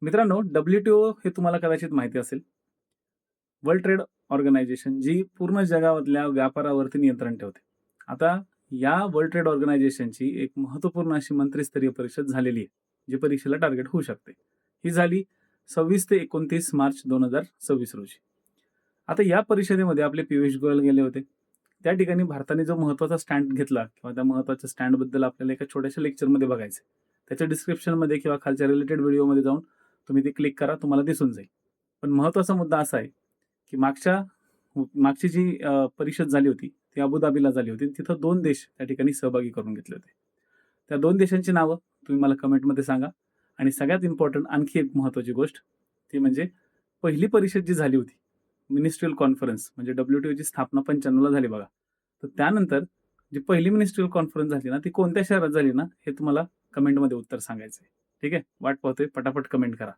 मित्रांनो, WTO हे तुम्हाला कदाचित माहिती असेल. वर्ल्ड ट्रेड ऑर्गनायझेशन जी पूर्ण जगामधल्या व्यापारावरती नियंत्रण ठेवते. आता या वर्ल्ड ट्रेड ऑर्गनायझेशनची एक महत्त्वपूर्ण अशी मंत्रिस्तरीय परिषद झालेली आहे, जी परीक्षेला टार्गेट होऊ शकते. ही झाली 26 ते 29 मार्च 2026 रोजी. आता या परिषदेमध्ये आपले पियुष गोयल गेले होते. त्या ठिकाणी भारताने जो महत्त्वाचा स्टँड घेतला किंवा त्या महत्त्वाच्या स्टँडबद्दल आपल्याला एका छोट्याशा लेक्चरमध्ये बघायचं आहे. त्याच्या डिस्क्रिप्शनमध्ये किंवा खालच्या रिलेटेड व्हिडिओमध्ये जाऊन तुम्ही ते क्लिक करा, तुम्हाला दिसून जाईल. पण महत्त्वाचा मुद्दा असा आहे, की मागची जी परिषद झाली होती, ती अबुधाबीला झाली होती. तिथं 2 देश त्या ठिकाणी सहभागी करून घेतले होते. त्या 2 देशांची नावं तुम्ही मला कमेंटमध्ये सांगा आणि सगळ्यात इम्पोर्टंट आणखी एक महत्त्वाची गोष्ट, ती म्हणजे पहिली परिषद जी झाली होती, मिनिस्ट्रियल कॉन्फरन्स म्हणजे WTOची स्थापना 95ला झाली बघा. तर त्यानंतर जी पहिली मिनिस्ट्रियल कॉन्फरन्स झाली ना, ती कोणत्या शहरात झाली ना, हे तुम्हाला कमेंटमध्ये उत्तर सांगायचं आहे. ठीक आहे? वाट पाहतोय, पटापट कमेंट करा.